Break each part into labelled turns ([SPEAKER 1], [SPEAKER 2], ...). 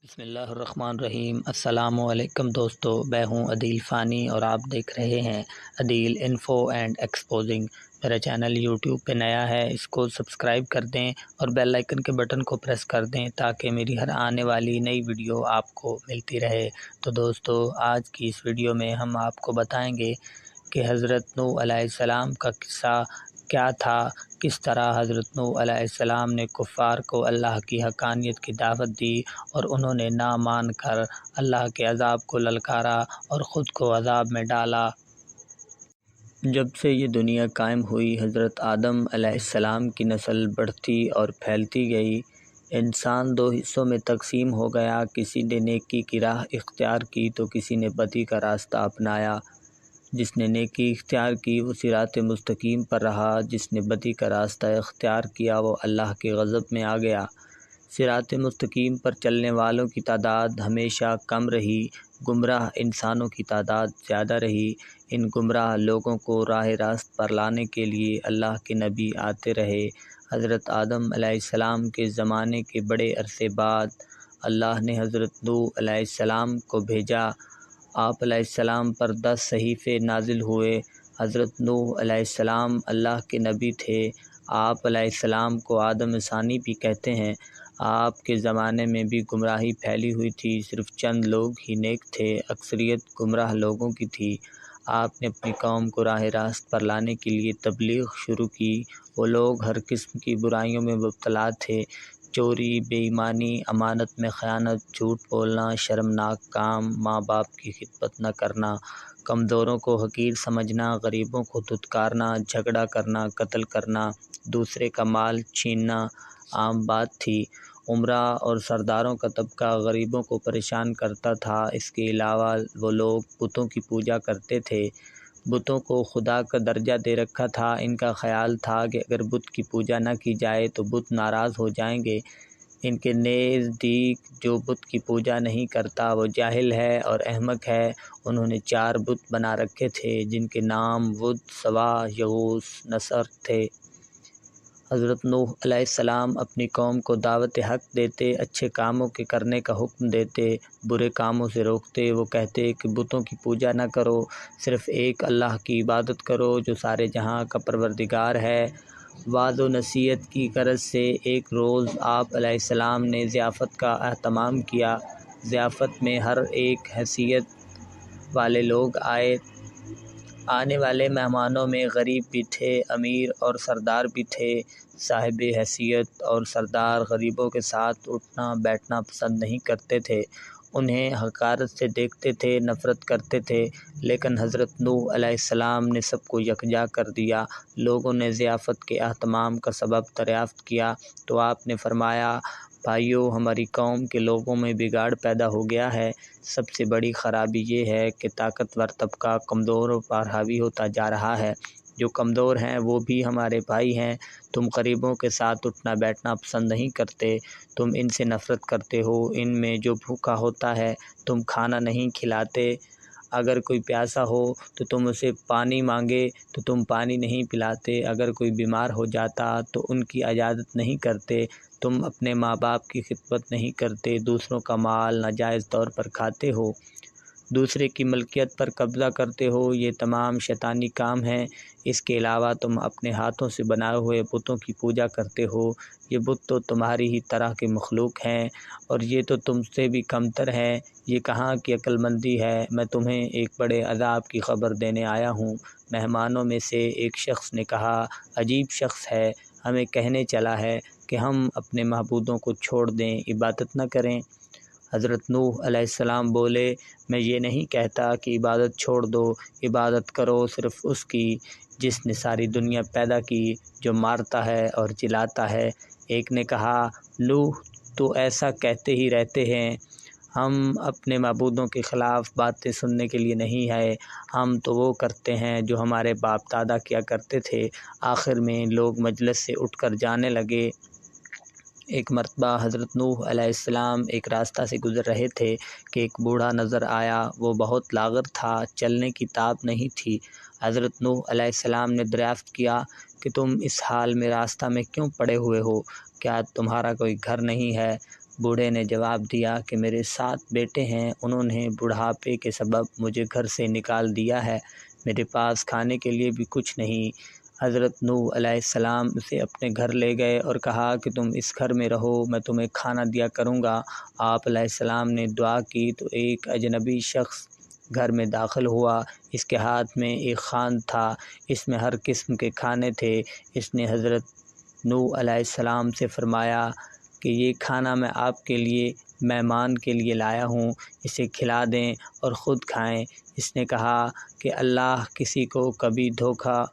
[SPEAKER 1] بسم اللہ الرحمن الرحیم۔ السلام علیکم دوستو، میں ہوں عدیل فانی اور آپ دیکھ رہے ہیں عدیل انفو اینڈ ایکسپوزنگ۔ میرا چینل یوٹیوب پہ نیا ہے، اس کو سبسکرائب کر دیں اور بیل آئیکن کے بٹن کو پریس کر دیں تاکہ میری ہر آنے والی نئی ویڈیو آپ کو ملتی رہے۔ تو دوستو، آج کی اس ویڈیو میں ہم آپ کو بتائیں گے کہ حضرت نوح علیہ السلام کا قصہ کیا تھا، کس طرح حضرت نوح علیہ السلام نے کفار کو اللہ کی حقانیت کی دعوت دی اور انہوں نے نہ مان کر اللہ کے عذاب کو للکارا اور خود کو عذاب میں ڈالا۔ جب سے یہ دنیا قائم ہوئی، حضرت آدم علیہ السلام کی نسل بڑھتی اور پھیلتی گئی۔ انسان دو حصوں میں تقسیم ہو گیا، کسی نے نیکی کی راہ اختیار کی تو کسی نے بدی کا راستہ اپنایا۔ جس نے نیکی اختیار کی وہ صراط مستقیم پر رہا، جس نے بدی کا راستہ اختیار کیا وہ اللہ کے غضب میں آ گیا۔ صراط مستقیم پر چلنے والوں کی تعداد ہمیشہ کم رہی، گمراہ انسانوں کی تعداد زیادہ رہی۔ ان گمراہ لوگوں کو راہ راست پر لانے کے لیے اللہ کے نبی آتے رہے۔ حضرت آدم علیہ السلام کے زمانے کے بڑے عرصے بعد اللہ نے حضرت نوح علیہ السلام کو بھیجا۔ آپ علیہ السلام پر 10 صحیفے نازل ہوئے۔ حضرت نوح علیہ السلام اللہ کے نبی تھے۔ آپ علیہ السلام کو آدم ثانی بھی کہتے ہیں۔ آپ کے زمانے میں بھی گمراہی پھیلی ہوئی تھی، صرف چند لوگ ہی نیک تھے، اکثریت گمراہ لوگوں کی تھی۔ آپ نے اپنی قوم کو راہ راست پر لانے کے لیے تبلیغ شروع کی۔ وہ لوگ ہر قسم کی برائیوں میں مبتلا تھے، چوری، بے ایمانی، امانت میں خیانت، جھوٹ بولنا، شرمناک کام، ماں باپ کی خدمت نہ کرنا، کمزوروں کو حقیر سمجھنا، غریبوں کو دھتکارنا، جھگڑا کرنا، قتل کرنا، دوسرے کا مال چھیننا عام بات تھی۔ امراء اور سرداروں کا طبقہ غریبوں کو پریشان کرتا تھا۔ اس کے علاوہ وہ لوگ بتوں کی پوجا کرتے تھے، بتوں کو خدا کا درجہ دے رکھا تھا۔ ان کا خیال تھا کہ اگر بت کی پوجا نہ کی جائے تو بت ناراض ہو جائیں گے۔ ان کے نزدیک جو بت کی پوجا نہیں کرتا وہ جاہل ہے اور احمق ہے۔ انہوں نے 4 بت بنا رکھے تھے جن کے نام ود، سوا، یغوث، نصر تھے۔ حضرت نوح علیہ السلام اپنی قوم کو دعوت حق دیتے، اچھے کاموں کے کرنے کا حکم دیتے، برے کاموں سے روکتے۔ وہ کہتے کہ بتوں کی پوجا نہ کرو، صرف ایک اللہ کی عبادت کرو جو سارے جہاں کا پروردگار ہے۔ وعظ و نصیحت کی غرض سے ایک روز آپ علیہ السلام نے ضیافت کا اہتمام کیا۔ ضیافت میں ہر ایک حیثیت والے لوگ آئے۔ آنے والے مہمانوں میں غریب بھی تھے، امیر اور سردار بھی تھے۔ صاحب حیثیت اور سردار غریبوں کے ساتھ اٹھنا بیٹھنا پسند نہیں کرتے تھے، انہیں حقارت سے دیکھتے تھے، نفرت کرتے تھے۔ لیکن حضرت نوح علیہ السلام نے سب کو یکجا کر دیا۔ لوگوں نے ضیافت کے اہتمام کا سبب دریافت کیا تو آپ نے فرمایا، بھائیو، ہماری قوم کے لوگوں میں بگاڑ پیدا ہو گیا ہے۔ سب سے بڑی خرابی یہ ہے کہ طاقتور طبقہ کمزوروں پر حاوی ہوتا جا رہا ہے۔ جو کمزور ہیں وہ بھی ہمارے بھائی ہیں۔ تم غریبوں کے ساتھ اٹھنا بیٹھنا پسند نہیں کرتے، تم ان سے نفرت کرتے ہو۔ ان میں جو بھوکا ہوتا ہے تم کھانا نہیں کھلاتے، اگر کوئی پیاسا ہو تو تم اسے پانی مانگے تو تم پانی نہیں پلاتے، اگر کوئی بیمار ہو جاتا تو ان کی عیادت نہیں کرتے، تم اپنے ماں باپ کی خدمت نہیں کرتے، دوسروں کا مال ناجائز طور پر کھاتے ہو، دوسرے کی ملکیت پر قبضہ کرتے ہو۔ یہ تمام شیطانی کام ہیں۔ اس کے علاوہ تم اپنے ہاتھوں سے بنائے ہوئے بتوں کی پوجا کرتے ہو۔ یہ بت تو تمہاری ہی طرح کے مخلوق ہیں اور یہ تو تم سے بھی کمتر ہیں۔ یہ کہاں کی عقل مندی ہے؟ میں تمہیں ایک بڑے عذاب کی خبر دینے آیا ہوں۔ مہمانوں میں سے ایک شخص نے کہا، عجیب شخص ہے، ہمیں کہنے چلا ہے کہ ہم اپنے معبودوں کو چھوڑ دیں، عبادت نہ کریں۔ حضرت نوح علیہ السلام بولے، میں یہ نہیں کہتا کہ عبادت چھوڑ دو، عبادت کرو صرف اس کی جس نے ساری دنیا پیدا کی، جو مارتا ہے اور جلاتا ہے۔ ایک نے کہا، نوح تو ایسا کہتے ہی رہتے ہیں، ہم اپنے معبودوں کے خلاف باتیں سننے کے لیے نہیں آئے، ہم تو وہ کرتے ہیں جو ہمارے باپ دادا کیا کرتے تھے۔ آخر میں لوگ مجلس سے اٹھ کر جانے لگے۔ ایک مرتبہ حضرت نوح علیہ السلام ایک راستہ سے گزر رہے تھے کہ ایک بوڑھا نظر آیا۔ وہ بہت لاغر تھا، چلنے کی طاقت نہیں تھی۔ حضرت نوح علیہ السلام نے دریافت کیا کہ تم اس حال میں راستہ میں کیوں پڑے ہوئے ہو؟ کیا تمہارا کوئی گھر نہیں ہے؟ بوڑھے نے جواب دیا کہ میرے 7 بیٹے ہیں، انہوں نے بڑھاپے کے سبب مجھے گھر سے نکال دیا ہے، میرے پاس کھانے کے لیے بھی کچھ نہیں۔ حضرت نوح علیہ السلام اسے اپنے گھر لے گئے اور کہا کہ تم اس گھر میں رہو، میں تمہیں کھانا دیا کروں گا۔ آپ علیہ السلام نے دعا کی تو ایک اجنبی شخص گھر میں داخل ہوا، اس کے ہاتھ میں ایک خوان تھا، اس میں ہر قسم کے کھانے تھے۔ اس نے حضرت نوح علیہ السلام سے فرمایا کہ یہ کھانا میں آپ کے لیے مہمان کے لیے لایا ہوں، اسے کھلا دیں اور خود کھائیں۔ اس نے کہا کہ اللہ کسی کو کبھی دھوکہ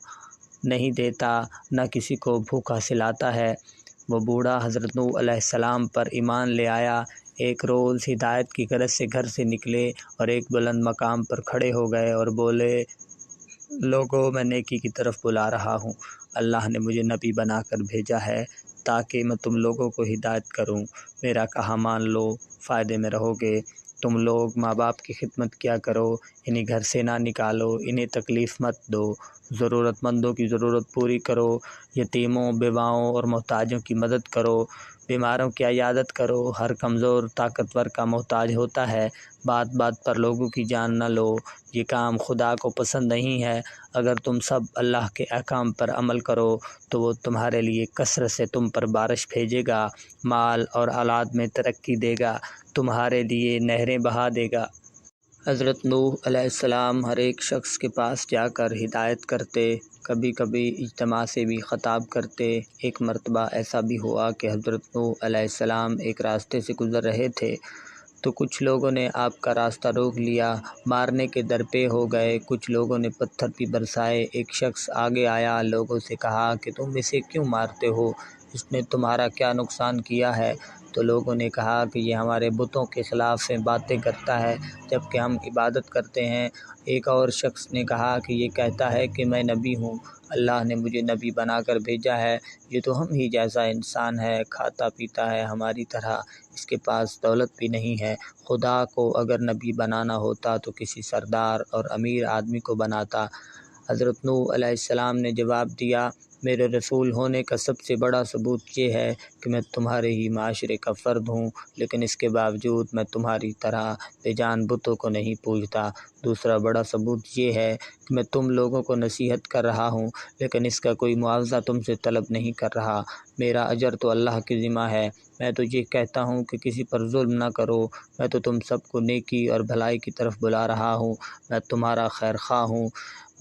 [SPEAKER 1] نہیں دیتا، نہ کسی کو بھوکا سلاتا ہے۔ وہ بوڑھا حضرت نوح علیہ السلام پر ایمان لے آیا۔ ایک روز ہدایت کی غرض سے گھر سے نکلے اور ایک بلند مقام پر کھڑے ہو گئے اور بولے، لوگوں میں نیکی کی طرف بلا رہا ہوں، اللہ نے مجھے نبی بنا کر بھیجا ہے تاکہ میں تم لوگوں کو ہدایت کروں، میرا کہا مان لو، فائدے میں رہو گے۔ تم لوگ ماں باپ کی خدمت کیا کرو، انہیں گھر سے نہ نکالو، انہیں تکلیف مت دو، ضرورت مندوں کی ضرورت پوری کرو، یتیموں، بیواؤں اور محتاجوں کی مدد کرو، بیماروں کی عیادت کرو، ہر کمزور طاقتور کا محتاج ہوتا ہے، بات بات پر لوگوں کی جان نہ لو، یہ کام خدا کو پسند نہیں ہے۔ اگر تم سب اللہ کے احکام پر عمل کرو تو وہ تمہارے لیے کثرت سے تم پر بارش بھیجے گا، مال اور اولاد میں ترقی دے گا، تمہارے لیے نہریں بہا دے گا۔ حضرت نوح علیہ السلام ہر ایک شخص کے پاس جا کر ہدایت کرتے، کبھی کبھی اجتماع سے بھی خطاب کرتے۔ ایک مرتبہ ایسا بھی ہوا کہ حضرت نوح علیہ السلام ایک راستے سے گزر رہے تھے تو کچھ لوگوں نے آپ کا راستہ روک لیا، مارنے کے درپے ہو گئے، کچھ لوگوں نے پتھر بھی برسائے۔ ایک شخص آگے آیا، لوگوں سے کہا کہ تم اسے کیوں مارتے ہو، اس نے تمہارا کیا نقصان کیا ہے؟ تو لوگوں نے کہا کہ یہ ہمارے بتوں کے خلاف باتیں کرتا ہے جبکہ ہم عبادت کرتے ہیں۔ ایک اور شخص نے کہا کہ یہ کہتا ہے کہ میں نبی ہوں، اللہ نے مجھے نبی بنا کر بھیجا ہے، یہ تو ہم ہی جیسا انسان ہے، کھاتا پیتا ہے ہماری طرح، اس کے پاس دولت بھی نہیں ہے۔ خدا کو اگر نبی بنانا ہوتا تو کسی سردار اور امیر آدمی کو بناتا۔ حضرت نوح علیہ السلام نے جواب دیا، میرے رسول ہونے کا سب سے بڑا ثبوت یہ ہے کہ میں تمہارے ہی معاشرے کا فرد ہوں، لیکن اس کے باوجود میں تمہاری طرح بے جان بتوں کو نہیں پوجتا۔ دوسرا بڑا ثبوت یہ ہے کہ میں تم لوگوں کو نصیحت کر رہا ہوں، لیکن اس کا کوئی معاوضہ تم سے طلب نہیں کر رہا، میرا اجر تو اللہ کی ذمہ ہے۔ میں تو یہ کہتا ہوں کہ کسی پر ظلم نہ کرو، میں تو تم سب کو نیکی اور بھلائی کی طرف بلا رہا ہوں، میں تمہارا خیر خواہ ہوں۔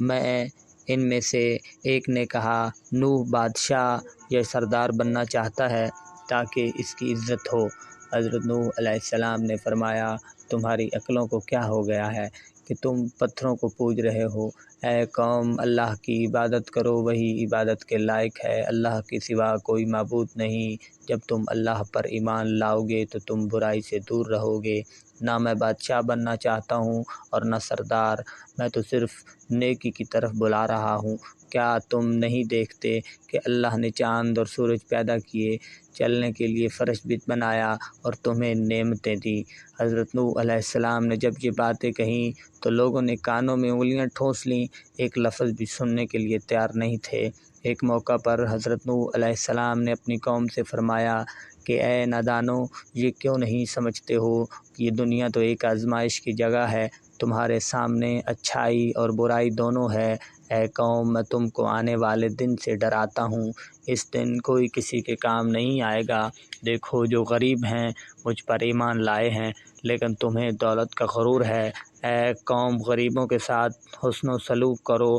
[SPEAKER 1] میں ان میں سے ایک نے کہا، نوح بادشاہ یا سردار بننا چاہتا ہے تاکہ اس کی عزت ہو۔ حضرت نوح علیہ السلام نے فرمایا، تمہاری عقلوں کو کیا ہو گیا ہے کہ تم پتھروں کو پوج رہے ہو؟ اے قوم، اللہ کی عبادت کرو، وہی عبادت کے لائق ہے، اللہ کے سوا کوئی معبود نہیں۔ جب تم اللہ پر ایمان لاؤ گے تو تم برائی سے دور رہو گے۔ نہ میں بادشاہ بننا چاہتا ہوں اور نہ سردار، میں تو صرف نیکی کی طرف بلا رہا ہوں۔ کیا تم نہیں دیکھتے کہ اللہ نے چاند اور سورج پیدا کیے، چلنے کے لیے فرش بھی بنایا اور تمہیں نعمتیں دی؟ حضرت نوح علیہ السلام نے جب یہ باتیں کہیں تو لوگوں نے کانوں میں انگلیاں ٹھونس لیں، ایک لفظ بھی سننے کے لیے تیار نہیں تھے۔ ایک موقع پر حضرت نوح علیہ السلام نے اپنی قوم سے فرمایا کہ اے نادانو، یہ کیوں نہیں سمجھتے ہو کہ یہ دنیا تو ایک آزمائش کی جگہ ہے، تمہارے سامنے اچھائی اور برائی دونوں ہے۔ اے قوم، میں تم کو آنے والے دن سے ڈراتا ہوں، اس دن کوئی کسی کے کام نہیں آئے گا۔ دیکھو، جو غریب ہیں مجھ پر ایمان لائے ہیں، لیکن تمہیں دولت کا غرور ہے۔ اے قوم، غریبوں کے ساتھ حسن و سلوک کرو،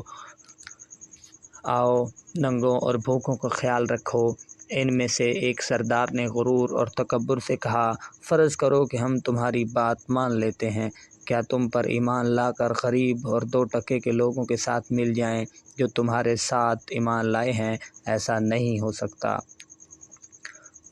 [SPEAKER 1] آؤ ننگوں اور بھوکوں کا خیال رکھو۔ ان میں سے ایک سردار نے غرور اور تکبر سے کہا، فرض کرو کہ ہم تمہاری بات مان لیتے ہیں، کیا تم پر ایمان لا کر غریب اور 2 ٹکے کے لوگوں کے ساتھ مل جائیں جو تمہارے ساتھ ایمان لائے ہیں؟ ایسا نہیں ہو سکتا۔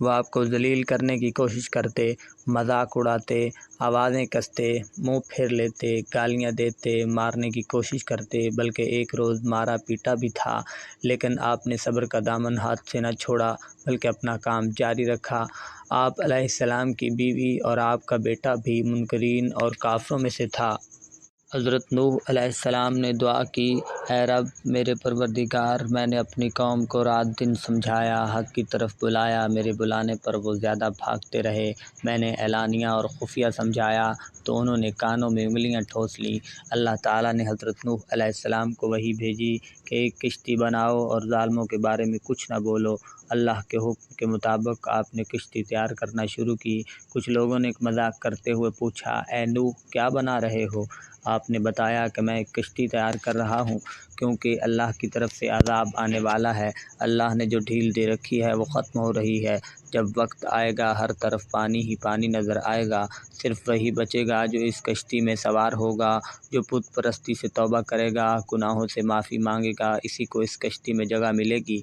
[SPEAKER 1] وہ آپ کو ذلیل کرنے کی کوشش کرتے، مذاق اڑاتے، آوازیں کستے، منہ پھیر لیتے، گالیاں دیتے، مارنے کی کوشش کرتے، بلکہ ایک روز مارا پیٹا بھی تھا، لیکن آپ نے صبر کا دامن ہاتھ سے نہ چھوڑا بلکہ اپنا کام جاری رکھا۔ آپ علیہ السلام کی بیوی اور آپ کا بیٹا بھی منکرین اور کافروں میں سے تھا۔ حضرت نوح علیہ السلام نے دعا کی، اے رب میرے پروردگار، میں نے اپنی قوم کو رات دن سمجھایا، حق کی طرف بلایا، میرے بلانے پر وہ زیادہ بھاگتے رہے۔ میں نے اعلانیہ اور خفیہ سمجھایا تو انہوں نے کانوں میں انگلیاں ٹھوس لیں۔ اللہ تعالیٰ نے حضرت نوح علیہ السلام کو وحی بھیجی کہ ایک کشتی بناؤ اور ظالموں کے بارے میں کچھ نہ بولو۔ اللہ کے حکم کے مطابق آپ نے کشتی تیار کرنا شروع کی۔ کچھ لوگوں نے مذاق کرتے ہوئے پوچھا، اے نوح کیا بنا رہے ہو؟ آپ نے بتایا کہ میں ایک کشتی تیار کر رہا ہوں کیونکہ اللہ کی طرف سے عذاب آنے والا ہے۔ اللہ نے جو ڈھیل دے رکھی ہے وہ ختم ہو رہی ہے۔ جب وقت آئے گا ہر طرف پانی ہی پانی نظر آئے گا، صرف وہی بچے گا جو اس کشتی میں سوار ہوگا۔ جو بت پرستی سے توبہ کرے گا، گناہوں سے معافی مانگے گا، اسی کو اس کشتی میں جگہ ملے گی۔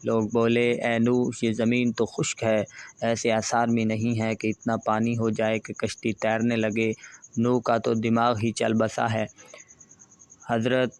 [SPEAKER 1] لوگ بولے، اے نوح یہ زمین تو خشک ہے، ایسے آثار میں نہیں ہے کہ اتنا پانی ہو جائے کہ کشتی تیرنے لگے۔ نوح کا تو دماغ ہی چل بسا ہے۔ حضرت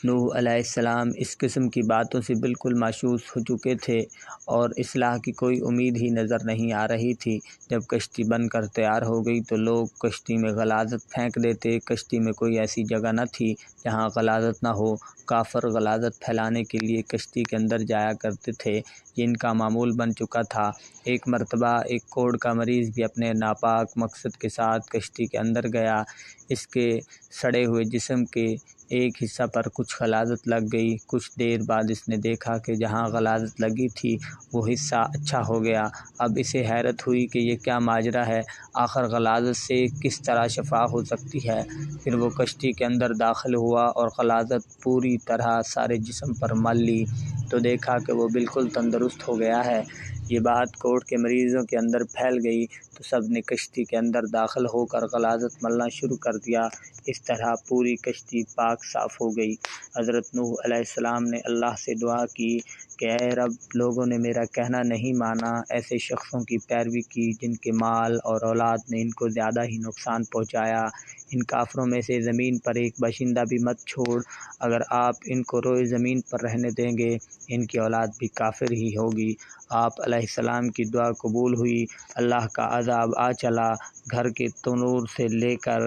[SPEAKER 1] نوح علیہ السلام اس قسم کی باتوں سے بالکل مایوس ہو چکے تھے اور اصلاح کی کوئی امید ہی نظر نہیں آ رہی تھی۔ جب کشتی بن کر تیار ہو گئی تو لوگ کشتی میں غلاظت پھینک دیتے۔ کشتی میں کوئی ایسی جگہ نہ تھی جہاں غلاظت نہ ہو۔ کافر غلاظت پھیلانے کے لیے کشتی کے اندر جایا کرتے تھے، یہ ان کا معمول بن چکا تھا۔ ایک مرتبہ ایک کوڑ کا مریض بھی اپنے ناپاک مقصد کے ساتھ کشتی کے اندر گیا۔ اس کے سڑے ہوئے جسم کے ایک حصہ پر کچھ غلاظت لگ گئی۔ کچھ دیر بعد اس نے دیکھا کہ جہاں غلاظت لگی تھی وہ حصہ اچھا ہو گیا۔ اب اسے حیرت ہوئی کہ یہ کیا ماجرا ہے، آخر غلاظت سے کس طرح شفا ہو سکتی ہے۔ پھر وہ کشتی کے اندر داخل ہوا اور غلاظت پوری طرح سارے جسم پر مل لی تو دیکھا کہ وہ بالکل تندرست ہو گیا ہے۔ یہ بات کوڑ کے مریضوں کے اندر پھیل گئی تو سب نے کشتی کے اندر داخل ہو کر غلاظت ملنا شروع کر دیا۔ اس طرح پوری کشتی پاک صاف ہو گئی۔ حضرت نوح علیہ السلام نے اللہ سے دعا کی کہ اے رب لوگوں نے میرا کہنا نہیں مانا، ایسے شخصوں کی پیروی کی جن کے مال اور اولاد نے ان کو زیادہ ہی نقصان پہنچایا۔ ان کافروں میں سے زمین پر ایک باشندہ بھی مت چھوڑ، اگر آپ ان کو روئے زمین پر رہنے دیں گے ان کی اولاد بھی کافر ہی ہوگی۔ آپ علیہ السلام کی دعا قبول ہوئی، اللہ کا عذاب آ چلا، گھر کے تنور سے لے کر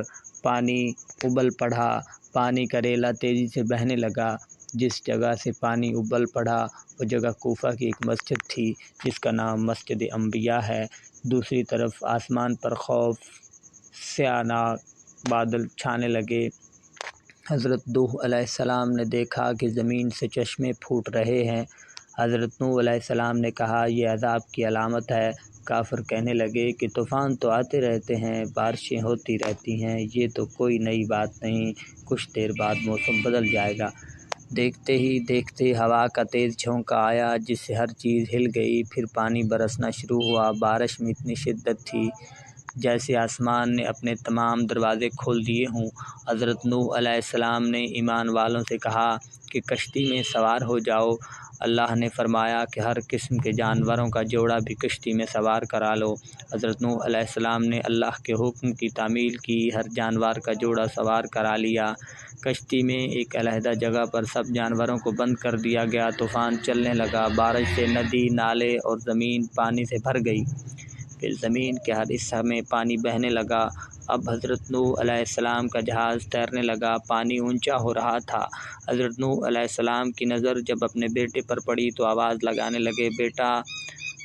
[SPEAKER 1] پانی ابل پڑا، پانی کا ریلا تیزی سے بہنے لگا۔ جس جگہ سے پانی ابل پڑا وہ جگہ کوفہ کی ایک مسجد تھی جس کا نام مسجد انبیاء ہے۔ دوسری طرف آسمان پر خوف سیاہناک بادل چھانے لگے۔ حضرت نوح علیہ السلام نے دیکھا کہ زمین سے چشمے پھوٹ رہے ہیں۔ حضرت نوح علیہ السلام نے کہا یہ عذاب کی علامت ہے۔ کافر کہنے لگے کہ طوفان تو آتے رہتے ہیں، بارشیں ہوتی رہتی ہیں، یہ تو کوئی نئی بات نہیں، کچھ دیر بعد موسم بدل جائے گا۔ دیکھتے ہی دیکھتے ہوا کا تیز جھونکا آیا جس سے ہر چیز ہل گئی، پھر پانی برسنا شروع ہوا۔ بارش میں اتنی شدت تھی جیسے آسمان نے اپنے تمام دروازے کھول دیے ہوں۔ حضرت نوح علیہ السلام نے ایمان والوں سے کہا کہ کشتی میں سوار ہو جاؤ۔ اللہ نے فرمایا کہ ہر قسم کے جانوروں کا جوڑا بھی کشتی میں سوار کرا لو۔ حضرت نوح علیہ السلام نے اللہ کے حکم کی تعمیل کی، ہر جانور کا جوڑا سوار کرا لیا۔ کشتی میں ایک علیحدہ جگہ پر سب جانوروں کو بند کر دیا گیا۔ طوفان چلنے لگا، بارش سے ندی، نالے اور زمین پانی سے بھر گئی۔ پھر زمین کے ہر حصہ میں پانی بہنے لگا۔ اب حضرت نوح علیہ السلام کا جہاز تیرنے لگا، پانی اونچا ہو رہا تھا۔ حضرت نوح علیہ السلام کی نظر جب اپنے بیٹے پر پڑی تو آواز لگانے لگے، بیٹا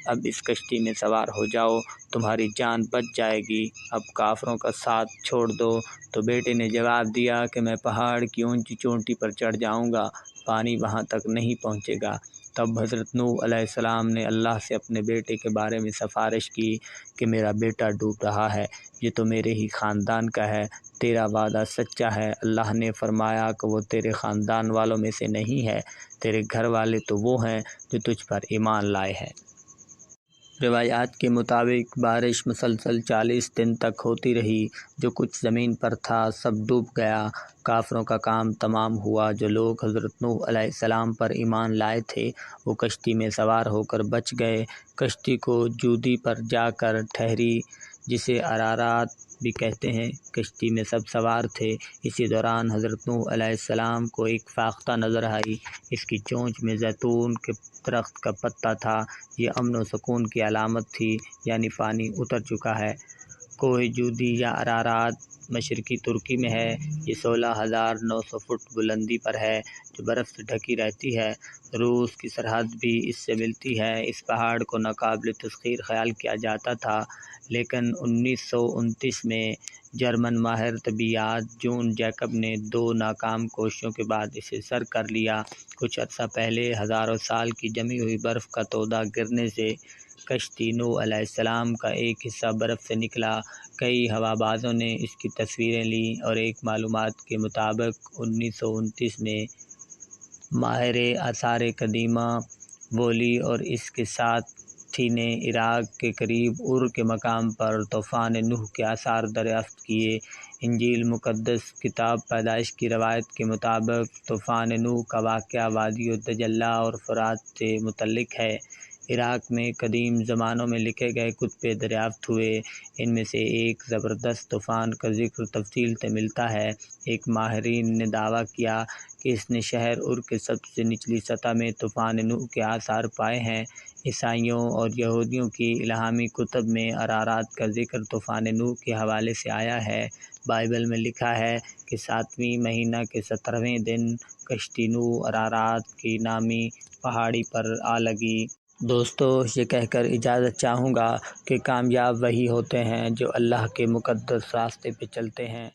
[SPEAKER 1] اب اس کشتی میں سوار ہو جاؤ، تمہاری جان بچ جائے گی، اب کافروں کا ساتھ چھوڑ دو۔ تو بیٹے نے جواب دیا کہ میں پہاڑ کی اونچی چوٹی پر چڑھ جاؤں گا، پانی وہاں تک نہیں پہنچے گا۔ تب حضرت نوح علیہ السلام نے اللہ سے اپنے بیٹے کے بارے میں سفارش کی کہ میرا بیٹا ڈوب رہا ہے، یہ تو میرے ہی خاندان کا ہے، تیرا وعدہ سچا ہے۔ اللہ نے فرمایا کہ وہ تیرے خاندان والوں میں سے نہیں ہے، تیرے گھر والے تو وہ ہیں جو تجھ پر ایمان لائے ہیں۔ روایات کے مطابق بارش مسلسل 40 دن تک ہوتی رہی، جو کچھ زمین پر تھا سب ڈوب گیا۔ کافروں کا کام تمام ہوا۔ جو لوگ حضرت نوح علیہ السلام پر ایمان لائے تھے وہ کشتی میں سوار ہو کر بچ گئے۔ کشتی کو جودی پر جا کر ٹھہری جسے ارارات بھی کہتے ہیں۔ کشتی میں سب سوار تھے۔ اسی دوران حضرت نوح علیہ السلام کو ایک فاختہ نظر آئی، اس کی چونچ میں زیتون کے درخت کا پتا تھا۔ یہ امن و سکون کی علامت تھی، یعنی پانی اتر چکا ہے۔ کوہ جودی یا ارارات مشرقی ترکی میں ہے۔ یہ 16,900 فٹ بلندی پر ہے جو برف سے ڈھکی رہتی ہے۔ روس کی سرحد بھی اس سے ملتی ہے۔ اس پہاڑ کو ناقابل تسخیر خیال کیا جاتا تھا، لیکن 1929 میں جرمن ماہر طبیعیات جون جیکب نے 2 ناکام کوششوں کے بعد اسے سر کر لیا۔ کچھ عرصہ پہلے ہزاروں سال کی جمی ہوئی برف کا تودہ گرنے سے کشتی نوح علیہ السلام کا ایک حصہ برف سے نکلا۔ کئی ہوابازوں نے اس کی تصویریں لیں اور ایک معلومات کے مطابق 1929 میں ماہر آثار قدیمہ وولی اور اس کے ساتھی نے عراق کے قریب ار کے مقام پر طوفان نوح کے آثار دریافت کیے۔ انجیل مقدس کتاب پیدائش کی روایت کے مطابق طوفان نوح کا واقعہ وادی الدجلہ اور فرات سے متعلق ہے۔ عراق میں قدیم زمانوں میں لکھے گئے کتبے دریافت ہوئے۔ ان میں سے ایک زبردست طوفان کا ذکر تفصیل سے ملتا ہے۔ ایک ماہرین نے دعویٰ کیا کہ اس نے شہر ار کے سب سے نچلی سطح میں طوفان نوح کے آثار پائے ہیں۔ عیسائیوں اور یہودیوں کی الہامی کتب میں ارارات کا ذکر طوفان نوح کے حوالے سے آیا ہے۔ بائبل میں لکھا ہے کہ 7ویں مہینہ کے 17ویں دن کشتی نوح ارارات کی نامی پہاڑی پر آ لگی۔ دوستو، یہ کہہ کر اجازت چاہوں گا کہ کامیاب وہی ہوتے ہیں جو اللہ کے مقدس راستے پہ چلتے ہیں۔